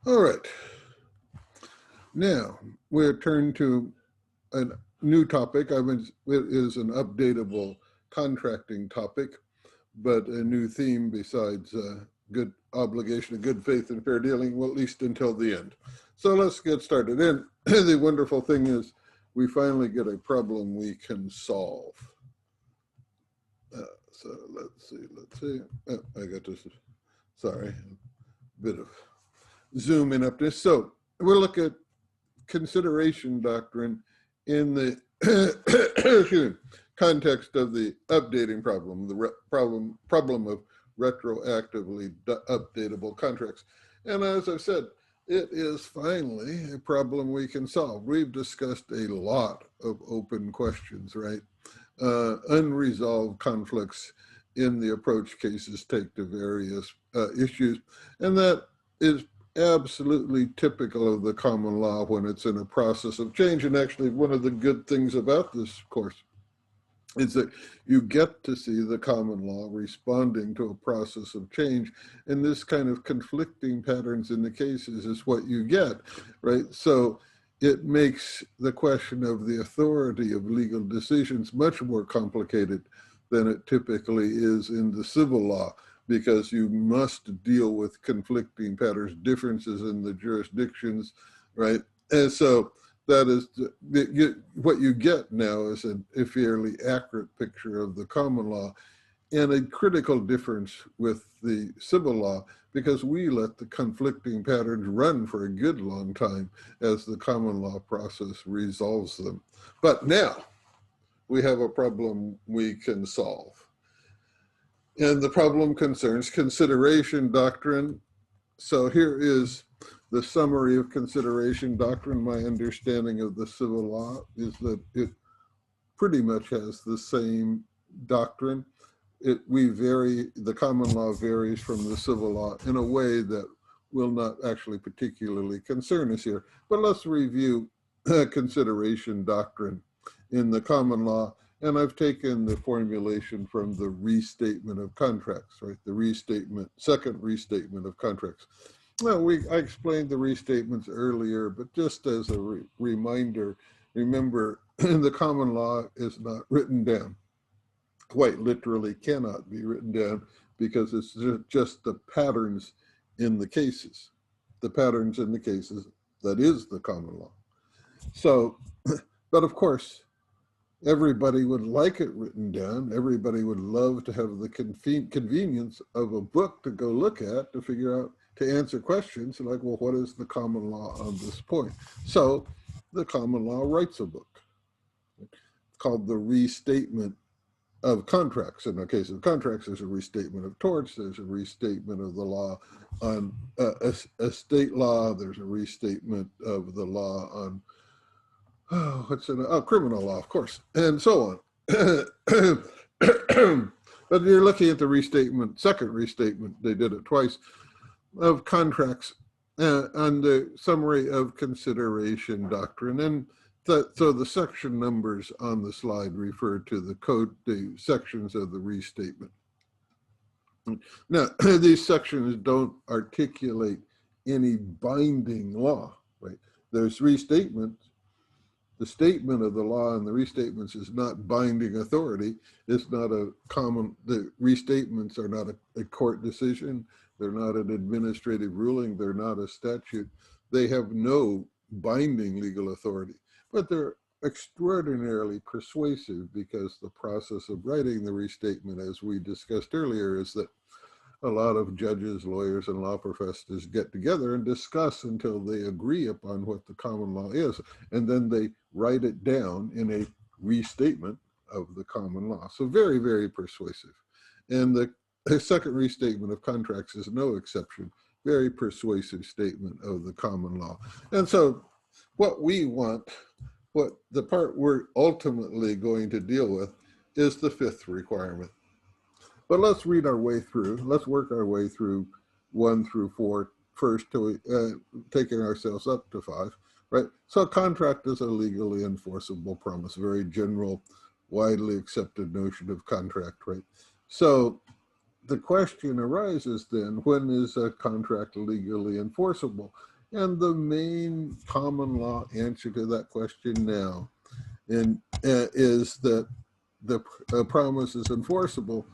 All right. Now we're turned to a new topic. It is an updatable contracting topic, but a new theme besides good obligation of good faith and fair dealing, well, at least until the end. So let's get started. And the wonderful thing is we finally get a problem we can solve. So let's see. Oh, I got this. Sorry, a bit of zoom in up this. So we'll look at consideration doctrine in the context of the updating problem, the problem of retroactively updatable contracts. And as I've said, it is finally a problem we can solve. We've discussed a lot of open questions, right? Unresolved conflicts in the approach cases take to various issues. And that is absolutely typical of the common law when it's in a process of change. And actually, one of the good things about this course is that you get to see the common law responding to a process of change. And this kind of conflicting patterns in the cases is what you get, right? So it makes the question of the authority of legal decisions much more complicated than it typically is in the civil law, because you must deal with conflicting patterns, differences in the jurisdictions, right? And so that is what you get now is a fairly accurate picture of the common law, and a critical difference with the civil law, because we let the conflicting patterns run for a good long time as the common law process resolves them. But now we have a problem we can solve. And the problem concerns consideration doctrine. So here is the summary of consideration doctrine. My understanding of the civil law is that it pretty much has the same doctrine. The common law varies from the civil law in a way that will not actually particularly concern us here. But let's review consideration doctrine in the common law. And I've taken the formulation from the restatement of contracts, right? The second restatement of contracts. Well, I explained the restatements earlier, but just as a reminder, remember, the common law is not written down. Quite literally cannot be written down, because it's just the patterns in the cases. The patterns in the cases, that is the common law. So, but of course, everybody would like it written down. Everybody would love to have the convenience of a book to go look at to figure out, to answer questions like, well, what is the common law on this point? So the common law writes a book called the Restatement of Contracts. In the case of contracts, there's a restatement of torts, there's a restatement of the law on estate law, there's a restatement of the law on criminal law, of course, and so on. But you're looking at the second restatement, they did it twice, of contracts, on the summary of consideration doctrine. And so the section numbers on the slide refer to the sections of the restatement. Now, these sections don't articulate any binding law, right? There's restatements. The statement of the law and the restatements is not binding authority. It's not the restatements are not a court decision. They're not an administrative ruling. They're not a statute. They have no binding legal authority, but they're extraordinarily persuasive, because the process of writing the restatement, as we discussed earlier, is that a lot of judges, lawyers, and law professors get together and discuss until they agree upon what the common law is, and then they write it down in a restatement of the common law. So very, very persuasive. And the second restatement of contracts is no exception. Very persuasive statement of the common law. And so what we want, what the part we're ultimately going to deal with, is the fifth requirement. But let's read our way through. Let's work our way through 1 through 4 first, till taking ourselves up to 5, right? So a contract is a legally enforceable promise, very general, widely accepted notion of contract, right? So the question arises then, when is a contract legally enforceable? And the main common law answer to that question now is that the promise is enforceable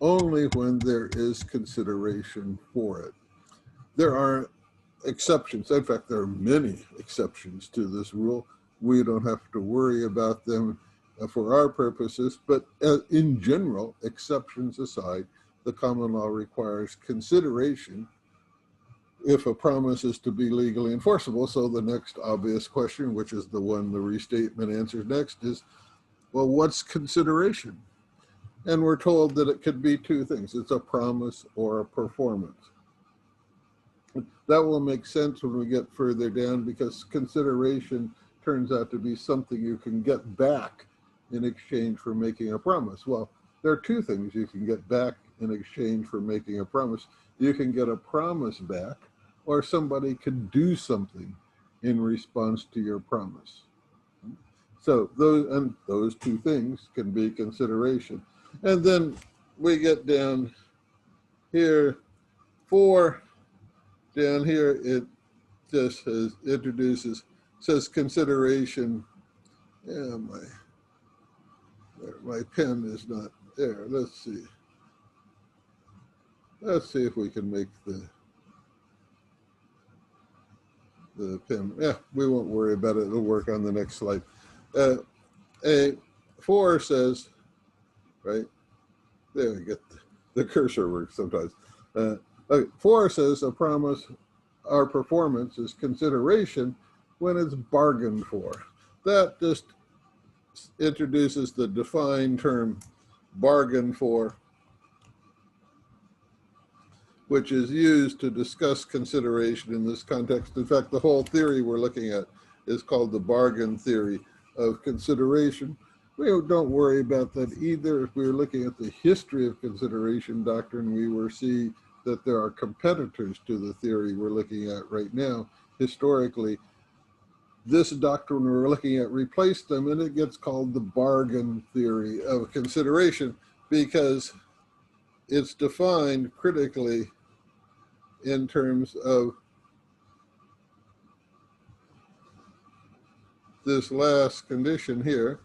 only when there is consideration for it. There are exceptions. In fact, there are many exceptions to this rule. We don't have to worry about them for our purposes, but in general, exceptions aside, the common law requires consideration if a promise is to be legally enforceable. So the next obvious question, which is the one the restatement answers next, is, well, what's consideration? And we're told that it could be two things. It's a promise or a performance. That will make sense when we get further down, because consideration turns out to be something you can get back in exchange for making a promise. Well, there are two things you can get back in exchange for making a promise. You can get a promise back, or somebody can do something in response to your promise. So those two things can be consideration. And then we get down here, down here, it just says consideration. Yeah, my pen is not there. Let's see. Let's see if we can make the pen. Yeah, we won't worry about it. It'll work on the next slide. A4 says, right, there we get the cursor works sometimes. 4 says a promise or performance is consideration when it's bargained for. That just introduces the defined term bargain for, which is used to discuss consideration in this context. In fact, the whole theory we're looking at is called the bargain theory of consideration. We don't worry about that either. If we were looking at the history of consideration doctrine, we will see that there are competitors to the theory we're looking at right now. Historically, this doctrine we're looking at replaced them, and it gets called the bargain theory of consideration because it's defined critically in terms of this last condition here.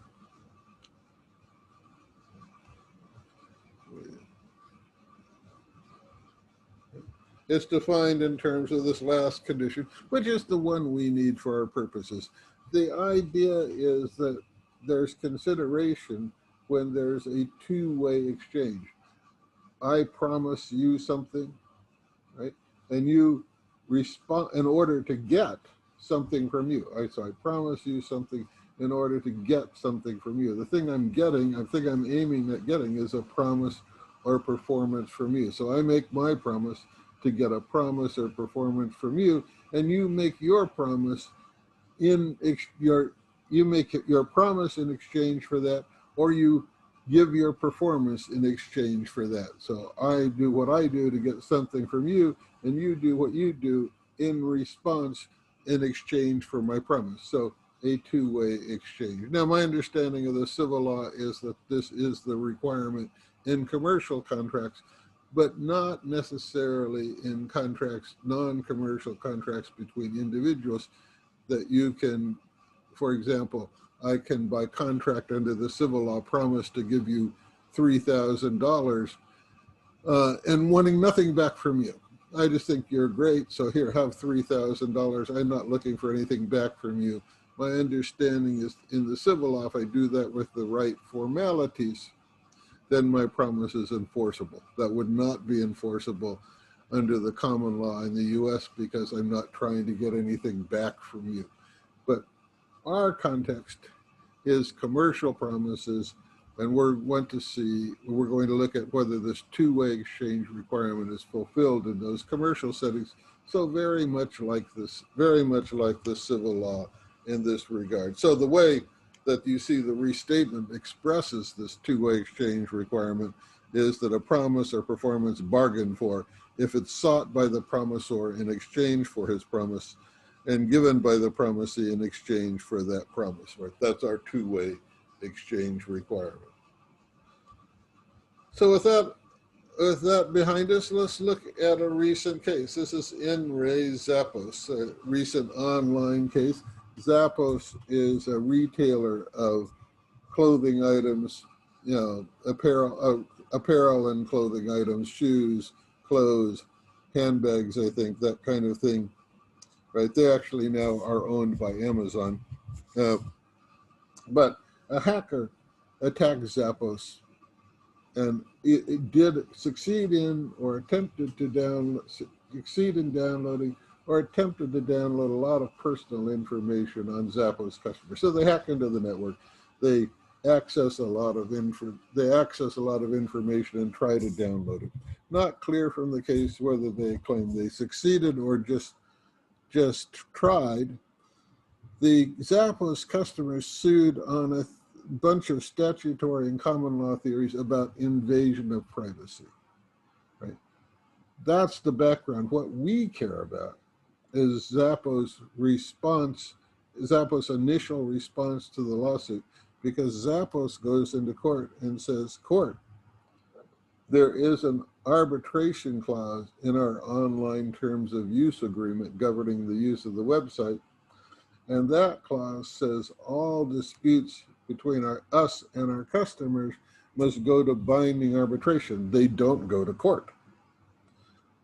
It's defined in terms of this last condition, which is the one we need for our purposes. The idea is that there's consideration when there's a two-way exchange. I promise you something, right? And you respond in order to get something from you. So I promise you something in order to get something from you. The thing I'm getting, I think I'm aiming at getting, is a promise or performance from you. So I make my promise to get a promise or performance from you, and you make your promise you make your promise in exchange for that, or you give your performance in exchange for that. So I do what I do to get something from you, and you do what you do in response in exchange for my promise. So a two-way exchange. Now, my understanding of the civil law is that this is the requirement in commercial contracts, but not necessarily in contracts, non-commercial contracts between individuals, that you can, for example, I can by contract under the civil law promise to give you $3,000 and wanting nothing back from you. I just think you're great, so here, have $3,000. I'm not looking for anything back from you. My understanding is in the civil law, if I do that with the right formalities, then my promise is enforceable. That would not be enforceable under the common law in the US because I'm not trying to get anything back from you. But our context is commercial promises, and we're going to look at whether this two-way exchange requirement is fulfilled in those commercial settings. So very much like the civil law in this regard. So the way that you see the restatement expresses this two-way exchange requirement is that a promise or performance bargained for if it's sought by the promisor in exchange for his promise and given by the promisee in exchange for that promise. Right? That's our two-way exchange requirement. So with that, with that behind us, let's look at a recent case. This is in Ray Zappos, a recent online case. Zappos is a retailer of clothing items, you know, apparel and clothing items, shoes, clothes, handbags, I think, that kind of thing, right? They actually now are owned by Amazon. But a hacker attacked Zappos, and it did succeed in or attempted to succeed in downloading or attempted to download a lot of personal information on Zappos customers. So they hack into the network. They access a lot of information and try to download it. Not clear from the case whether they claim they succeeded or just tried. The Zappos customers sued on a bunch of statutory and common law theories about invasion of privacy, right? That's the background. What we care about is Zappos' initial response to the lawsuit, because Zappos goes into court and says, court, there is an arbitration clause in our online terms of use agreement governing the use of the website. And that clause says all disputes between us and our customers must go to binding arbitration. They don't go to court,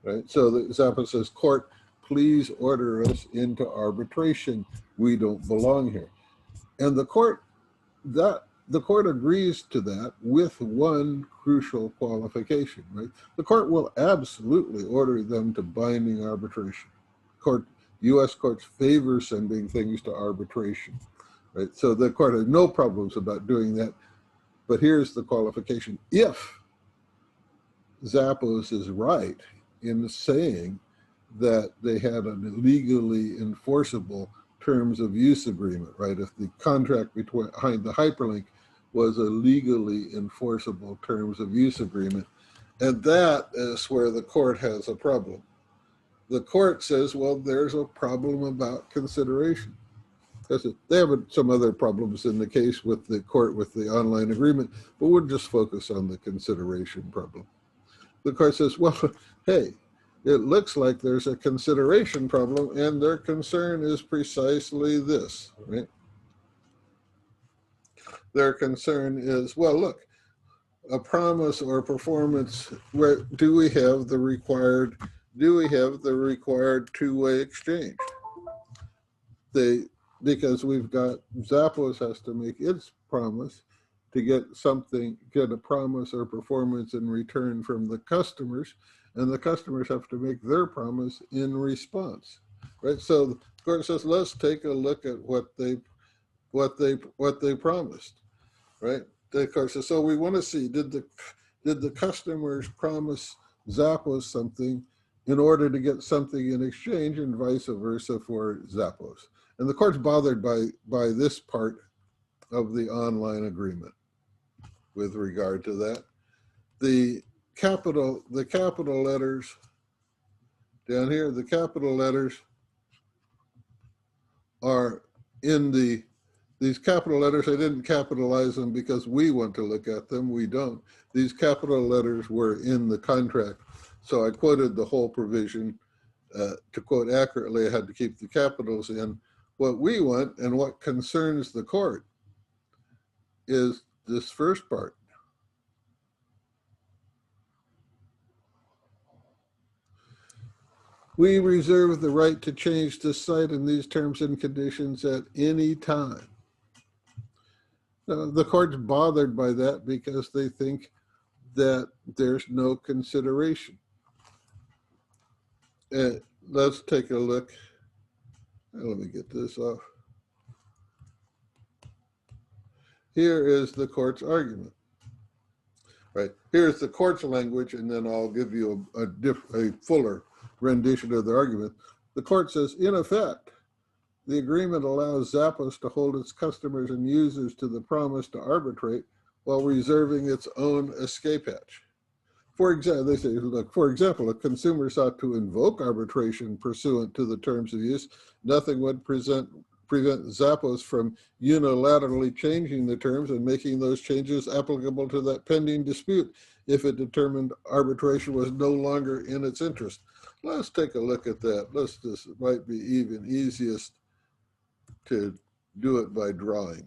right? So the Zappos says, court, please order us into arbitration. We don't belong here. And the court agrees to that with one crucial qualification, right? The court will absolutely order them to binding arbitration. U.S. courts favor sending things to arbitration, right? So the court has no problems about doing that. But here's the qualification. If Zappos is right in saying that they had a legally enforceable terms of use agreement, right? If the contract behind the hyperlink was a legally enforceable terms of use agreement, and that is where the court has a problem. The court says, well, there's a problem about consideration. They have some other problems in the case with the court with the online agreement, but we'll just focus on the consideration problem. The court says, well, hey, it looks like there's a consideration problem, and their concern is precisely this, right? Their concern is, well, look, a promise or performance, where do we have the required two-way exchange? Because we've got, Zappos has to make its promise to get a promise or performance in return from the customers, and the customers have to make their promise in response, right? So the court says, let's take a look at what they promised, right? The court says, so we want to see, did the customers promise Zappos something in order to get something in exchange, and vice versa for Zappos? And the court's bothered by this part of the online agreement with regard to that. The capital letters down here, the capital letters are in these capital letters. I didn't capitalize them because we want to look at them. We don't. These capital letters were in the contract. So I quoted the whole provision. To quote accurately, I had to keep the capitals in. What we want and what concerns the court is this first part. We reserve the right to change the site in these terms and conditions at any time. The court's bothered by that because they think that there's no consideration. Let's take a look. Let me get this off. Here is the court's argument, right? Here's the court's language, and then I'll give you a fuller rendition of the argument. The court says, in effect, the agreement allows Zappos to hold its customers and users to the promise to arbitrate while reserving its own escape hatch. For example, they say, look, for example, a consumer sought to invoke arbitration pursuant to the terms of use, nothing would prevent prevent Zappos from unilaterally changing the terms and making those changes applicable to that pending dispute if it determined arbitration was no longer in its interest. Let's take a look at that. It might be even easiest to do it by drawing.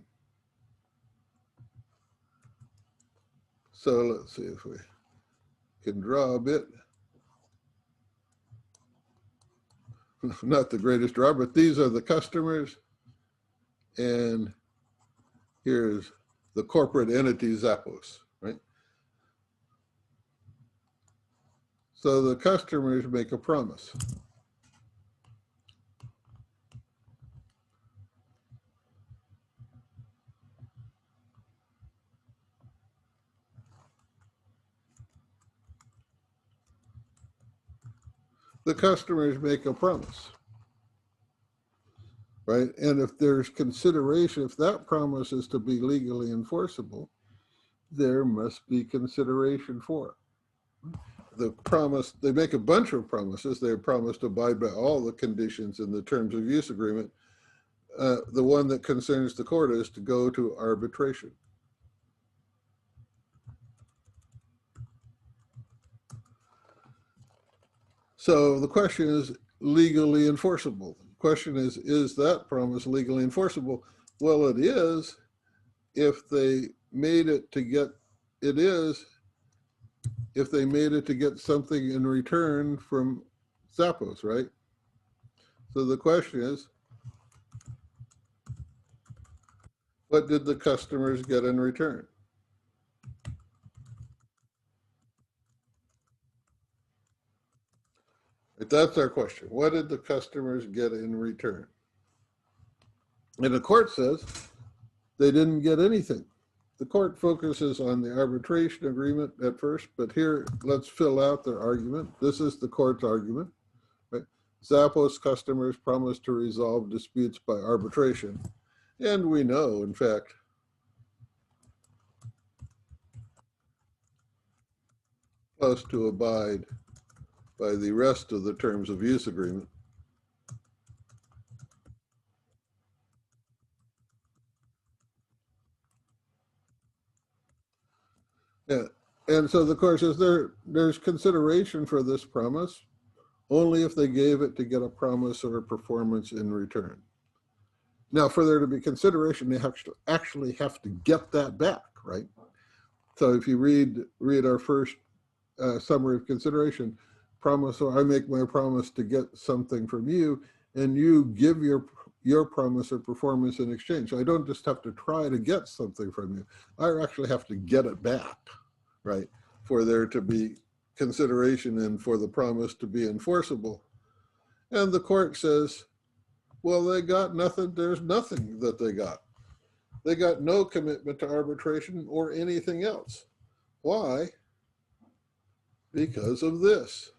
So let's see if we can draw a bit. Not the greatest draw, but these are the customers. And here's the corporate entity Zappos, right? So the customers make a promise. The customers make a promise, right? And if there's consideration, if that promise is to be legally enforceable, there must be consideration for it. The promise, they make a bunch of promises. They promise to abide by all the conditions in the terms of use agreement. The one that concerns the court is to go to arbitration. So the question is legally enforceable. The question is that promise legally enforceable? Well, it is if they made it to get, it is if they made it to get something in return from Zappos, right? So the question is, what did the customers get in return? That's our question. What did the customers get in return? And the court says they didn't get anything. The court focuses on the arbitration agreement at first, but here, let's fill out their argument. This is the court's argument, right? Zappos customers promised to resolve disputes by arbitration. And we know, in fact, supposed to abide by the rest of the terms of use agreement. Yeah. And so the court says there's consideration for this promise only if they gave it to get a promise or a performance in return. Now, for there to be consideration, they actually have to get that back, right? So if you read our first summary of consideration, promise, or I make my promise to get something from you, and you give your promise or performance in exchange. So I don't just have to try to get something from you. I actually have to get it back, right? For there to be consideration and for the promise to be enforceable. And the court says, well, they got nothing. There's nothing that they got. They got no commitment to arbitration or anything else. Why? Because of this.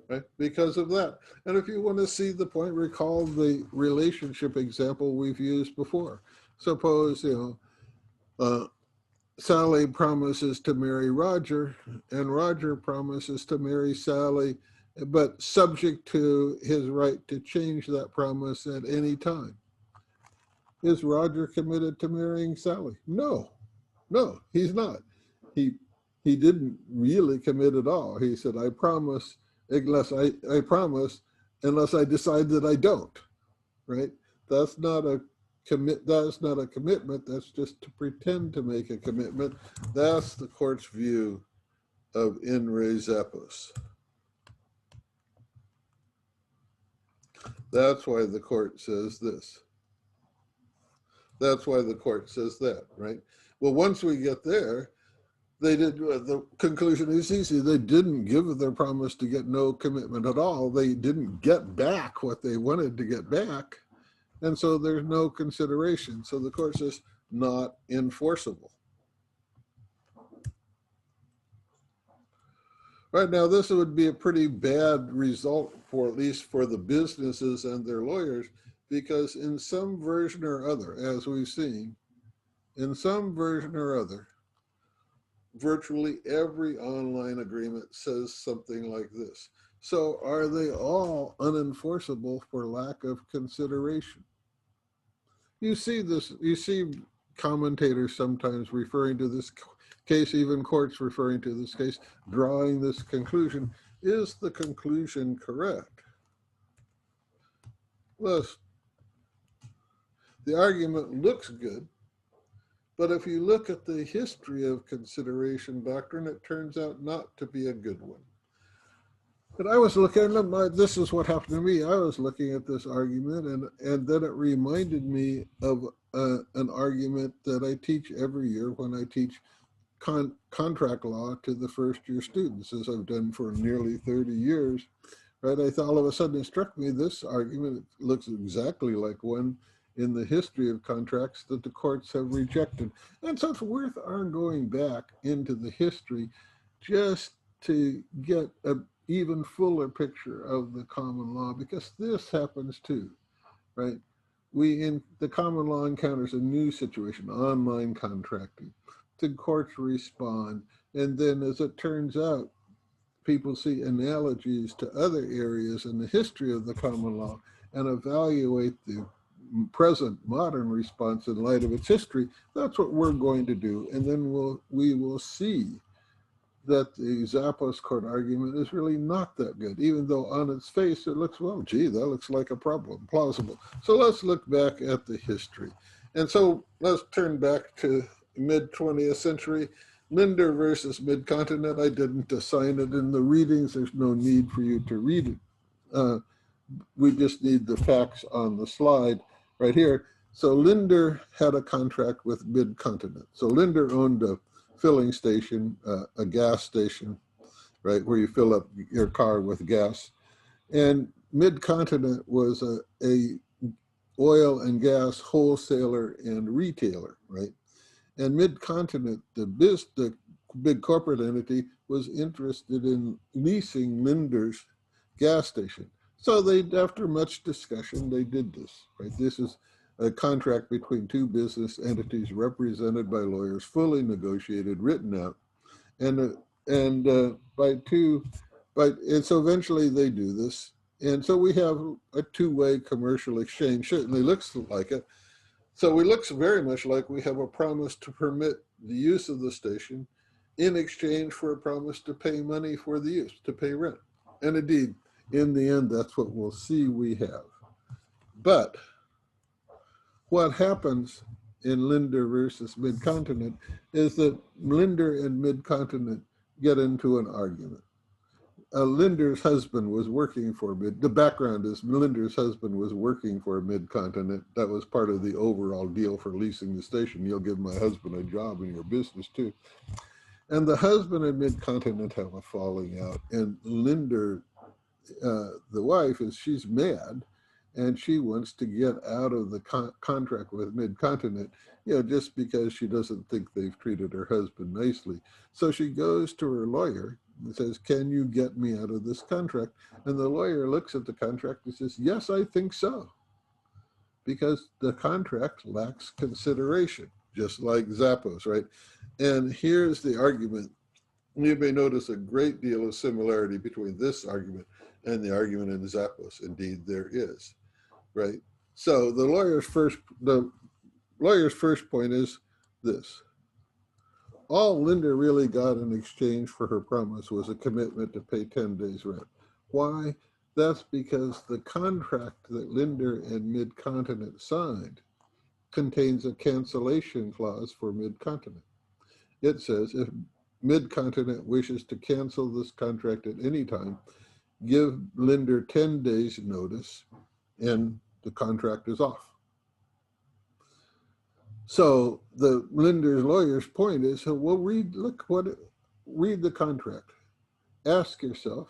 Right? Because of that. And if you want to see the point, recall the relationship example we've used before. Suppose, Sally promises to marry Roger, and Roger promises to marry Sally, but subject to his right to change that promise at any time. Is Roger committed to marrying Sally? No, he's not. He didn't really commit at all. He said, I promise unless I promise unless I decide that I don't, right? That's not a commitment. That's just to pretend to make a commitment. That's the court's view of in re Zappos. That's why the court says this. That's why the court says that, right? Well, once we get there, they did, the conclusion is easy. They didn't give their promise to get no commitment at all. They didn't get back what they wanted to get back. And so there's no consideration. So the court says not enforceable. Right now, this would be a pretty bad result for at least for the businesses and their lawyers, because in some version or other, as we've seen, in some version or other, virtually every online agreement says something like this. So are they all unenforceable for lack of consideration? You see this, you see commentators sometimes referring to this case, even courts referring to this case, drawing this conclusion. Is the conclusion correct? Well, the argument looks good, but if you look at the history of consideration doctrine, it turns out not to be a good one. But I was looking at this is what happened to me. I was looking at this argument, and then it reminded me of an argument that I teach every year when I teach contract law to the first-year students, as I've done for nearly 30 years. Right? I thought all of a sudden it struck me this argument looks exactly like one in the history of contracts that the courts have rejected. And so it's worth our going back into the history just to get an even fuller picture of the common law, because this happens too, right? We in the common law encounters a new situation, online contracting. The courts respond, and then as it turns out, people see analogies to other areas in the history of the common law and evaluate the present modern response in light of its history. That's what we're going to do. And then we will see that the Zappos court argument is really not that good, even though on its face it looks, well, gee, that looks like a problem, plausible. So let's look back at the history. And so let's turn back to mid-20th century. Linder versus Mid-Continent. I didn't assign it in the readings. There's no need for you to read it. We just need the facts on the slide right here. So Linder had a contract with Mid-Continent. So Linder owned a filling station, a gas station, right, where you fill up your car with gas. And Mid-Continent was a oil and gas wholesaler and retailer, right? And Mid-Continent, the big corporate entity, was interested in leasing Linder's gas station. So after much discussion, they did this, right? This is a contract between two business entities represented by lawyers, fully negotiated, written out. And so eventually they do this. And so we have a two-way commercial exchange. Certainly looks like it. So it looks very much like we have a promise to permit the use of the station in exchange for a promise to pay money for the use, to pay rent. And indeed, in the end, that's what we'll see we have. But what happens in Linder versus Mid-Continent is that Linder and Mid-Continent get into an argument. Linder's husband was working for the background is Linder's husband was working for Mid-Continent. That was part of the overall deal for leasing the station. You'll give my husband a job in your business too. And the husband and Mid-Continent have a falling out. And Linder, the wife, she's mad, and she wants to get out of the contract with Mid-Continent, just because she doesn't think they've treated her husband nicely. So she goes to her lawyer and says, can you get me out of this contract? And the lawyer looks at the contract and says, yes, I think so. Because the contract lacks consideration, just like Zappos, right? And here's the argument. You may notice a great deal of similarity between this argument and the argument in Zappos. Indeed, there is, right? So the lawyer's first point is this. All Linder really got in exchange for her promise was a commitment to pay 10 days rent. Why? That's because the contract that Linder and Mid-Continent signed contains a cancellation clause for Mid-Continent. It says if Mid-Continent wishes to cancel this contract at any time, give Linder 10 days notice and the contract is off. So the Linder's lawyer's point is, well, read the contract. Ask yourself,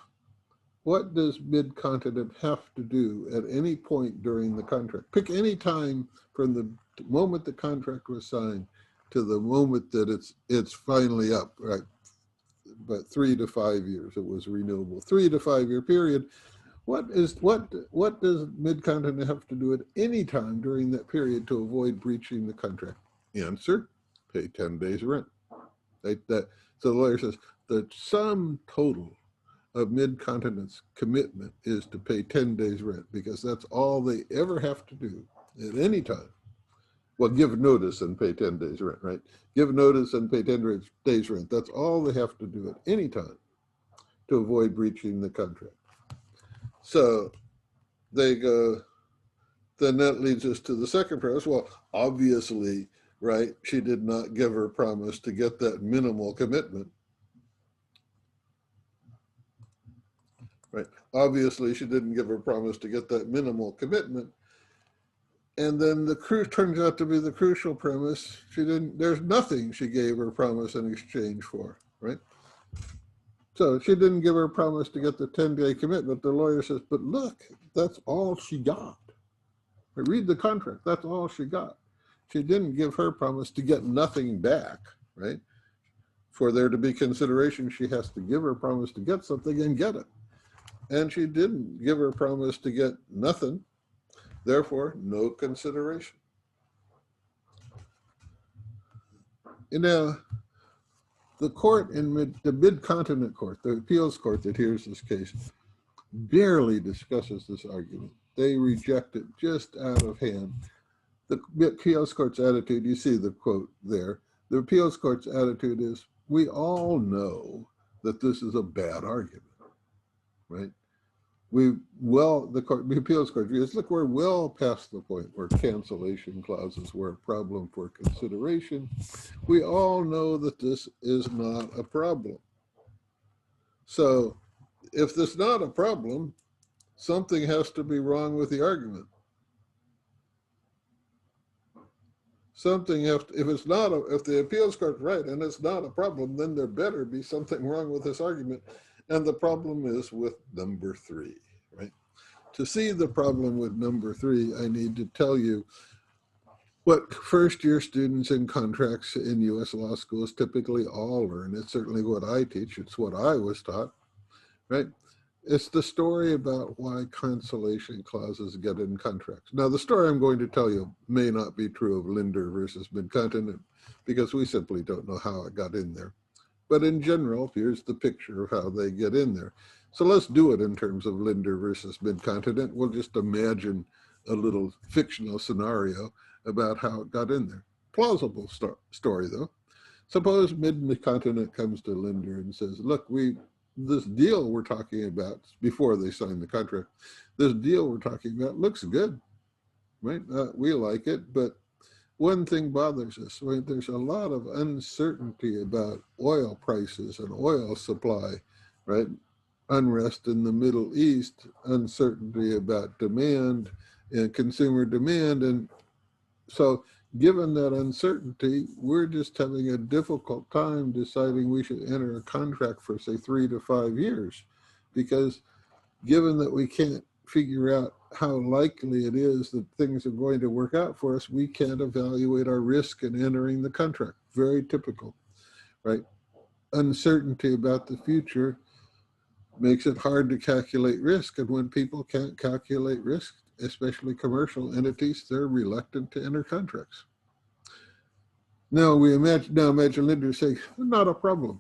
what does Mid-Continent have to do at any point during the contract? Pick any time from the moment the contract was signed to the moment that it's finally up, right? But 3 to 5 years, it was renewable. 3 to 5 year period. What does Mid-Continent have to do at any time during that period to avoid breaching the contract? Answer, pay 10 days rent. Right? So the lawyer says the sum total of Mid-Continent's commitment is to pay 10 days rent because that's all they ever have to do at any time. Well, give notice and pay 10 days rent, right? Give notice and pay 10 days rent. That's all they have to do at any time to avoid breaching the contract. So they go, then that leads us to the second premise. Well, obviously, right, she did not give her promise to get that minimal commitment. Right. Obviously, she didn't give her promise to get that minimal commitment. And then turns out to be the crucial premise. There's nothing she gave her promise in exchange for, right? So she didn't give her promise to get the 10-day commitment. The lawyer says, but look, that's all she got. Read the contract, that's all she got. She didn't give her promise to get nothing back, right? For there to be consideration, she has to give her promise to get something and get it. And she didn't give her promise to get nothing, therefore no consideration. And now, the court in the Mid-Continent court, the appeals court that hears this case, barely discusses this argument. They reject it just out of hand. The appeals court's attitude, you see the quote there, the appeals court's attitude is, we all know that this is a bad argument, right? The appeals court views, look, we're well past the point where cancellation clauses were a problem for consideration. We all know that this is not a problem. So if this is not a problem, something has to be wrong with the argument. If the appeals court's right and it's not a problem, then there better be something wrong with this argument. And the problem is with number 3, right? To see the problem with number 3, I need to tell you what first-year students in contracts in U.S. law schools typically all learn. It's certainly what I teach. It's what I was taught, right? It's the story about why cancellation clauses get in contracts. Now, the story I'm going to tell you may not be true of Linder versus Mid-Continent because we simply don't know how it got in there. But in general, here's the picture of how they get in there. So let's do it in terms of Linder versus Mid-Continent. We'll just imagine a little fictional scenario about how it got in there. Plausible story, though. Suppose Mid-Continent comes to Linder and says, look, this deal we're talking about, before they sign the contract, this deal we're talking about looks good, right? We like it, but one thing bothers us, right? There's a lot of uncertainty about oil prices and oil supply, right? Unrest in the Middle East, uncertainty about demand and consumer demand. And so given that uncertainty, we're just having a difficult time deciding we should enter a contract for, say, 3 to 5 years, because given that we can't figure out how likely it is that things are going to work out for us, we can't evaluate our risk in entering the contract. Very typical, right? Uncertainty about the future makes it hard to calculate risk. And when people can't calculate risk, especially commercial entities, they're reluctant to enter contracts. Now imagine Linder saying, not a problem.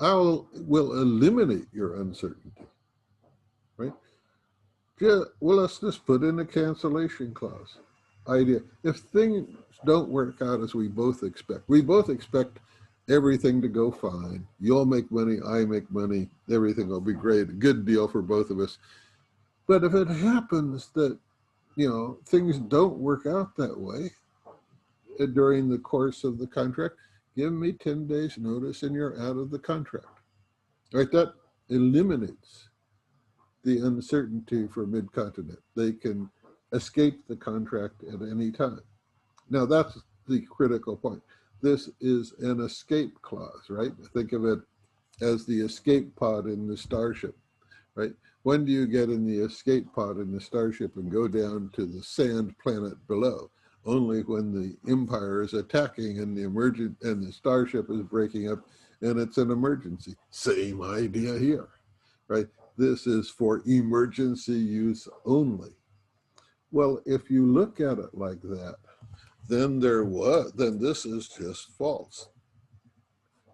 Will eliminate your uncertainty, right? Well, let's just put in a cancellation clause idea. If things don't work out as we both expect everything to go fine. You'll make money, I make money, everything will be great, a good deal for both of us. But if it happens that, things don't work out that way during the course of the contract, give me 10 days notice and you're out of the contract. Right? That eliminates the uncertainty for Mid-Continent. They can escape the contract at any time. Now that's the critical point. This is an escape clause, right? Think of it as the escape pod in the starship, right? When do you get in the escape pod in the starship and go down to the sand planet below? Only when the Empire is attacking and the starship is breaking up and it's an emergency. Same idea here, right? This is for emergency use only. Well, if you look at it like that, then this is just false.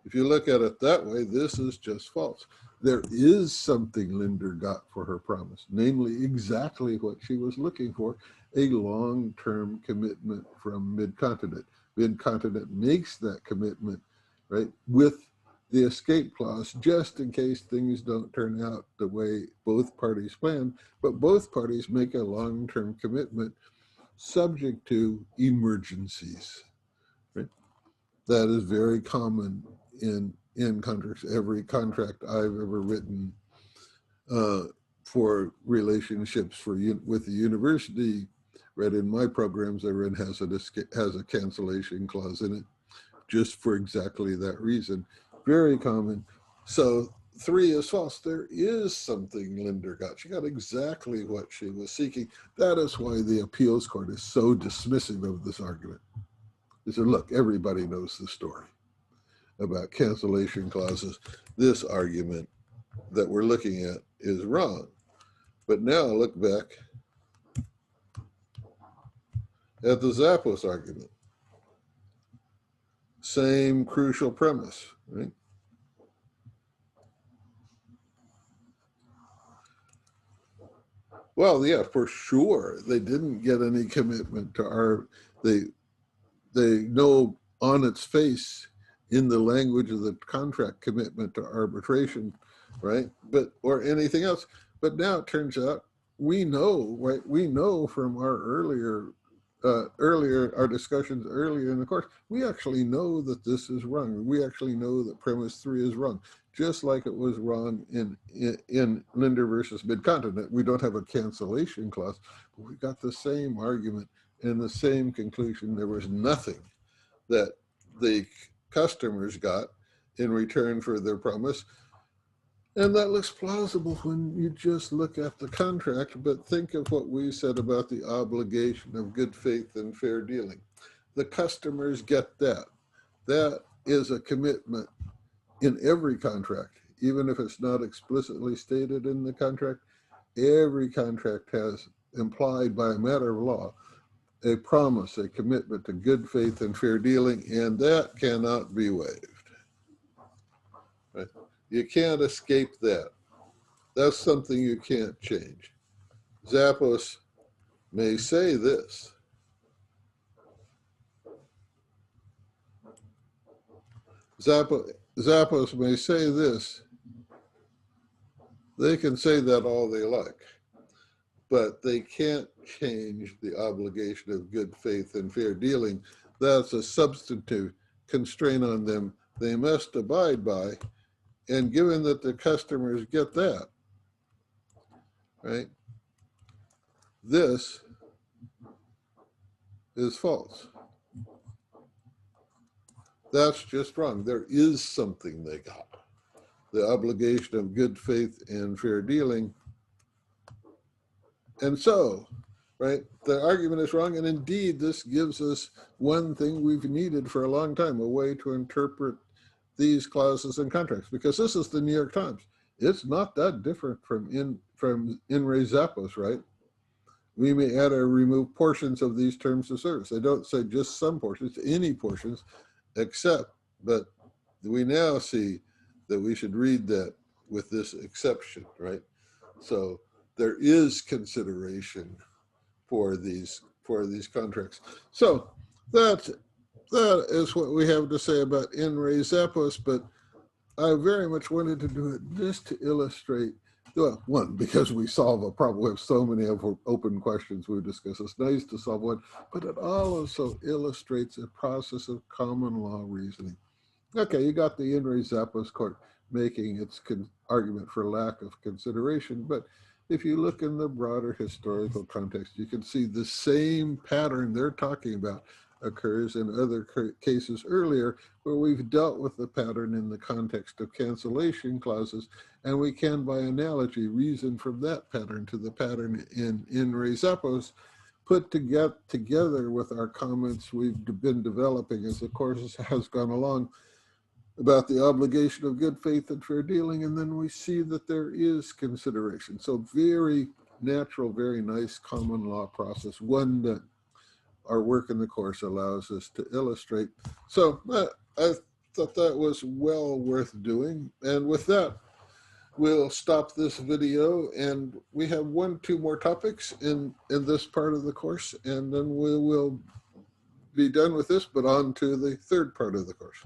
If you look at it that way, this is just false. There is something Linder got for her promise, namely exactly what she was looking for, a long-term commitment from Midcontinent. Midcontinent makes that commitment, right, with the escape clause, just in case things don't turn out the way both parties plan, but both parties make a long-term commitment subject to emergencies, right? That is very common in contracts. Every contract I've ever written for relationships with the university, read in my programs I run, has a cancellation clause in it, just for exactly that reason. Very common. So 3 is false. There is something Linder got. She got exactly what she was seeking. That is why the appeals court is so dismissive of this argument. They said, look, everybody knows the story about cancellation clauses. This argument that we're looking at is wrong. But now look back at the Zappos argument. Same crucial premise, right? Well, yeah, for sure. They didn't get any commitment to they know on its face in the language of the contract commitment to arbitration, right? But, or anything else. But now it turns out we know, right? We know from our our discussions earlier in the course, we actually know that this is wrong. We actually know that premise 3 is wrong, just like it was wrong in Linder versus Midcontinent. We don't have a cancellation clause, but we got the same argument and the same conclusion. There was nothing that the customers got in return for their promise. And that looks plausible when you just look at the contract, but think of what we said about the obligation of good faith and fair dealing. The customers get that. That is a commitment in every contract, even if it's not explicitly stated in the contract. Every contract has implied by a matter of law a promise, a commitment to good faith and fair dealing, and that cannot be waived. Right? You can't escape that. That's something you can't change. Zappos may say this. Zappos may say this. They can say that all they like, but they can't change the obligation of good faith and fair dealing. That's a substantive constraint on them they must abide by. And given that the customers get that, right, this is false. That's just wrong. There is something they got. The obligation of good faith and fair dealing. And so, right, the argument is wrong. And indeed, this gives us one thing we've needed for a long time, a way to interpret these clauses in contracts, because this is the New York Times. It's not that different from in re Zappos, right? We may add or remove portions of these terms of service. They don't say just some portions, any portions, except, but we now see that we should read that with this exception, right? So there is consideration for these contracts. So that is what we have to say about in re Zappos, but I very much wanted to do it just to illustrate, well, one, because we solve a problem. We have so many open questions we discuss. It's nice to solve one, but it also illustrates a process of common law reasoning. Okay, you got the in re Zappos court making its argument for lack of consideration, but if you look in the broader historical context, you can see the same pattern they're talking about occurs in other cases earlier, where we've dealt with the pattern in the context of cancellation clauses, and we can, by analogy, reason from that pattern to the pattern in re Zappos, put together with our comments we've been developing as the course has gone along about the obligation of good faith and fair dealing, and then we see that there is consideration. So very natural, very nice common law process, one that our work in the course allows us to illustrate. So I thought that was well worth doing. And with that, we'll stop this video, and we have 2 more topics in this part of the course, and then we will be done with this, but on to the third part of the course.